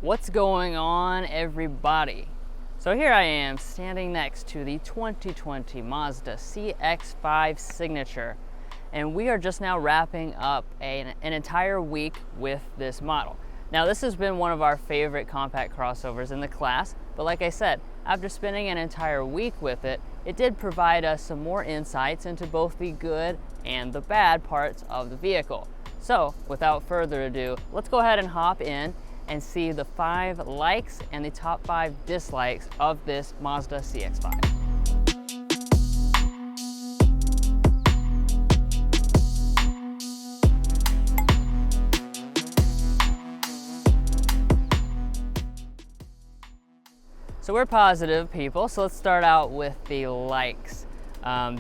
What's going on, everybody? So here I am standing next to the 2020 Mazda CX-5 Signature, and we are just now wrapping up an entire week with this model. Now, this has been one of our favorite compact crossovers in the class, but like I said, after spending an entire week with it, it did provide us some more insights into both the good and the bad parts of the vehicle. So without further ado, let's go ahead and hop in and see the 5 likes and the top 5 dislikes of this Mazda CX-5. So we're positive people, so let's start out with the likes.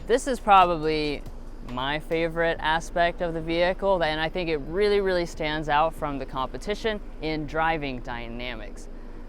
This is probably my favorite aspect of the vehicle, and I think it really stands out from the competition in driving dynamics.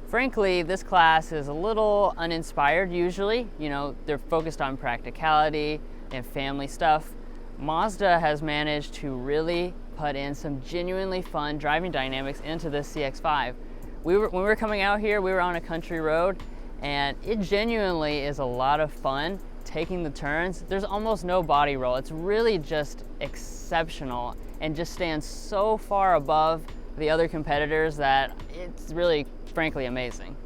Frankly, this class is a little uninspired usually. You know, they're focused on practicality and family stuff. Mazda has managed to really put in some genuinely fun driving dynamics into this CX-5. When we were coming out here, we were on a country road, and it genuinely is a lot of fun taking the turns. There's almost no body roll. It's really just exceptional and just stands so far above the other competitors that it's really, frankly, amazing.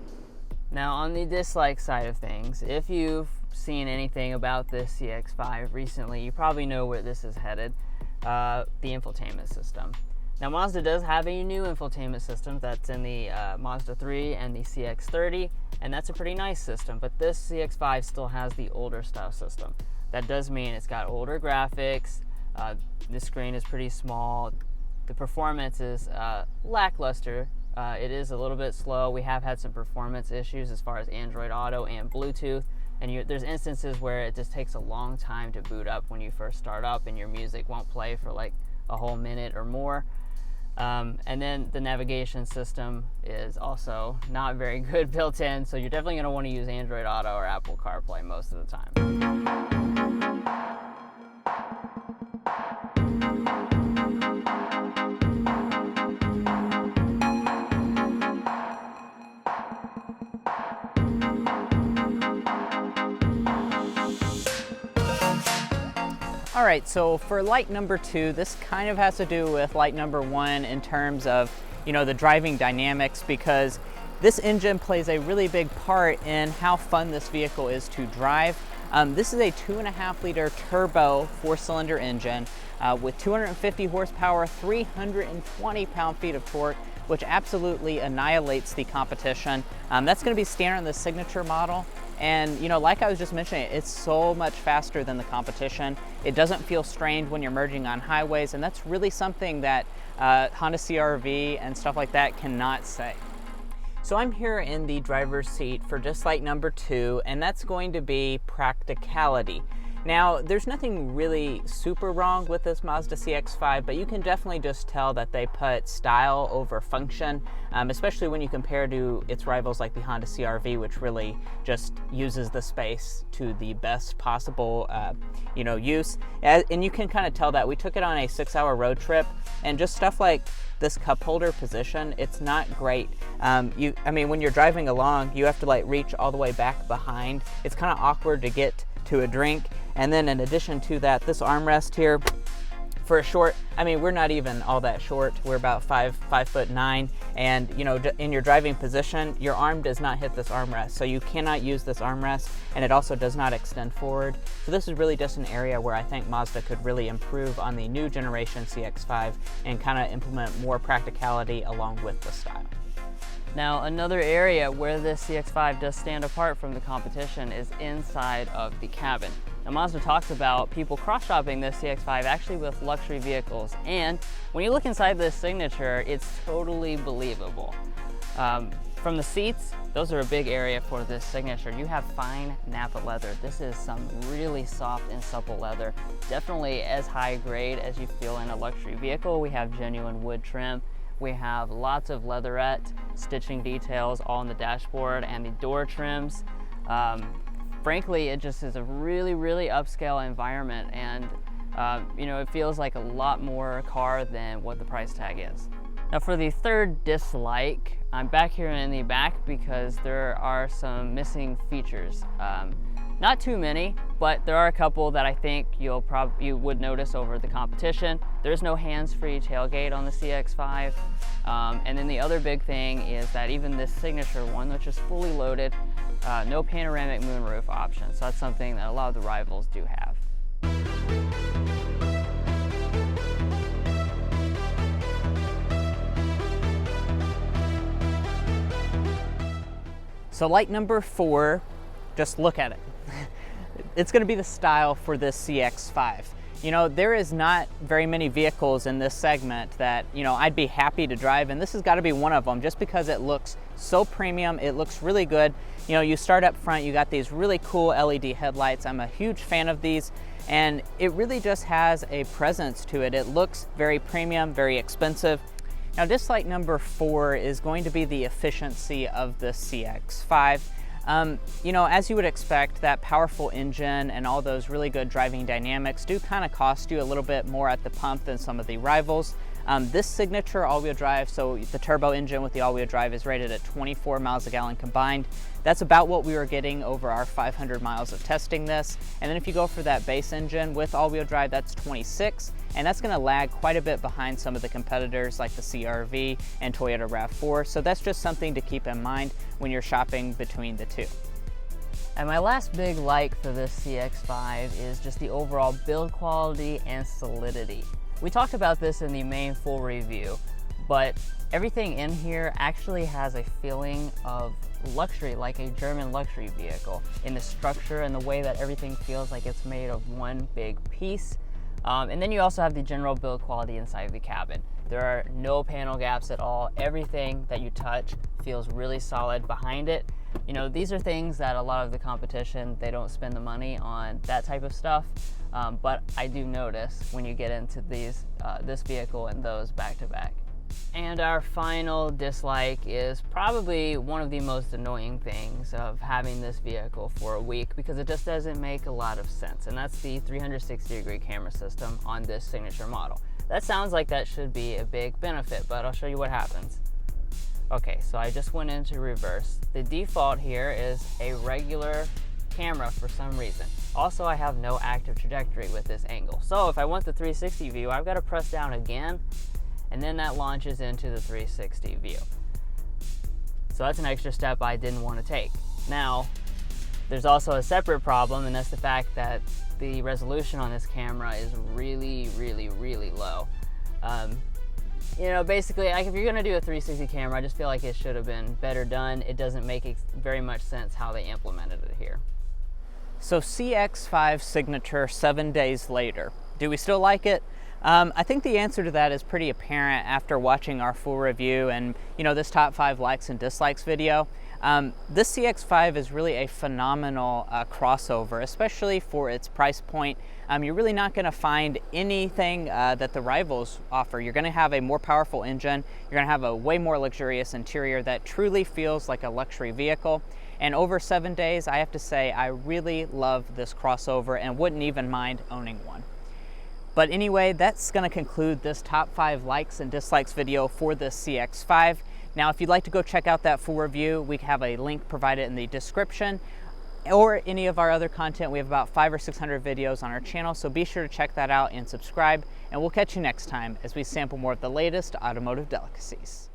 Now, on the dislike side of things, if you've seen anything about this CX-5 recently, you probably know where this is headed, the infotainment system. Now, Mazda does have a new infotainment system that's in the Mazda 3 and the CX-30, and that's a pretty nice system, but this CX-5 still has the older style system. That does mean it's got older graphics, the screen is pretty small, the performance is lackluster, it is a little bit slow. We have had some performance issues as far as Android Auto and Bluetooth, and there's instances where it just takes a long time to boot up when you first start up, and your music won't play for like a whole minute or more. And then the navigation system is also not very good built in, so you're definitely going to want to use Android Auto or Apple CarPlay most of the time. All right, so for like number 2, this kind of has to do with like number 1 in terms of, you know, the driving dynamics, because this engine plays a really big part in how fun this vehicle is to drive. This is a 2.5 liter turbo 4-cylinder engine with 250 horsepower, 320 pound-feet of torque, which absolutely annihilates the competition. That's going to be standard in the Signature model. And you know, like I was just mentioning, it's so much faster than the competition. It doesn't feel strained when you're merging on highways, and that's really something that Honda CR-V and stuff like that cannot say. So I'm here in the driver's seat for just like number 2, and that's going to be practicality. Now, there's nothing really super wrong with this Mazda CX-5, but you can definitely just tell that they put style over function, especially when you compare to its rivals like the Honda CR-V, which really just uses the space to the best possible use. And you can kind of tell that. We took it on a 6-hour road trip, and just stuff like this cup holder position, it's not great. When you're driving along, you have to like reach all the way back behind. It's kind of awkward to get to a drink. And then in addition to that, this armrest here, for a short, we're not even all that short. We're about 5'9", and you know, in your driving position, your arm does not hit this armrest, so you cannot use this armrest, and it also does not extend forward. So this is really just an area where I think Mazda could really improve on the new generation CX-5 and kind of implement more practicality along with the style. Now, another area where this CX-5 does stand apart from the competition is inside of the cabin. Now, Mazda talks about people cross-shopping this CX-5 actually with luxury vehicles, and when you look inside this Signature, it's totally believable. From the seats, those are a big area for this Signature. You have fine Nappa leather. This is some really soft and supple leather. Definitely as high grade as you feel in a luxury vehicle. We have genuine wood trim. We have lots of leatherette stitching details all on the dashboard and the door trims. Frankly, it just is a really upscale environment, and it feels like a lot more car than what the price tag is. Now for the third dislike, I'm back here in the back because there are some missing features. Not too many, but there are a couple that I think you would notice over the competition. There's no hands-free tailgate on the CX-5. And then the other big thing is that even this Signature one, which is fully loaded, no panoramic moonroof option. So that's something that a lot of the rivals do have. So light number 4, just look at it. It's going to be the style for this CX-5. You know, there is not very many vehicles in this segment that, you know, I'd be happy to drive, and this has got to be one of them just because it looks so premium. It looks really good. You know, you start up front, you got these really cool LED headlights. I'm a huge fan of these, and it really just has a presence to it. It looks very premium, very expensive. Now, dislike number 4 is going to be the efficiency of the CX-5. You know, as you would expect, that powerful engine and all those really good driving dynamics do kind of cost you a little bit more at the pump than some of the rivals. This Signature all-wheel drive, so the turbo engine with the all-wheel drive, is rated at 24 miles a gallon combined. That's about what we were getting over our 500 miles of testing this. And then if you go for that base engine with all-wheel drive, that's 26, and that's going to lag quite a bit behind some of the competitors like the CR-V and Toyota RAV4. So that's just something to keep in mind when you're shopping between the two. And my last big like for this CX-5 is just the overall build quality and solidity. We talked about this in the main full review, but everything in here actually has a feeling of luxury, like a German luxury vehicle, in the structure and the way that everything feels like it's made of one big piece. And then you also have the general build quality inside of the cabin. There are no panel gaps at all. Everything that you touch feels really solid behind it. You know, these are things that a lot of the competition, they don't spend the money on that type of stuff. But I do notice when you get into these, this vehicle and those back to back. And our final dislike is probably one of the most annoying things of having this vehicle for a week, because it just doesn't make a lot of sense. And that's the 360-degree camera system on this Signature model. That sounds like that should be a big benefit, but I'll show you what happens. Okay, so I just went into reverse. The default here is a regular camera for some reason. Also, I have no active trajectory with this angle. So if I want the 360 view, I've got to press down again, and then that launches into the 360 view. So that's an extra step I didn't want to take. Now, there's also a separate problem, and that's the fact that the resolution on this camera is really, really, really low. You know, basically, like, if you're gonna do a 360 camera, I just feel like it should have been better done. It doesn't make very much sense how they implemented it here. So CX-5 Signature 7 days later, do we still like it? I think the answer to that is pretty apparent after watching our full review and, you know, this top 5 likes and dislikes video. This CX-5 is really a phenomenal crossover, especially for its price point. You're really not going to find anything that the rivals offer. You're going to have a more powerful engine. You're going to have a way more luxurious interior that truly feels like a luxury vehicle. And over 7 days, I have to say, I really love this crossover and wouldn't even mind owning one. But anyway, that's going to conclude this top 5 likes and dislikes video for this CX-5. Now, if you'd like to go check out that full review, we have a link provided in the description, or any of our other content. We have about 500 or 600 videos on our channel, so be sure to check that out and subscribe, and we'll catch you next time as we sample more of the latest automotive delicacies.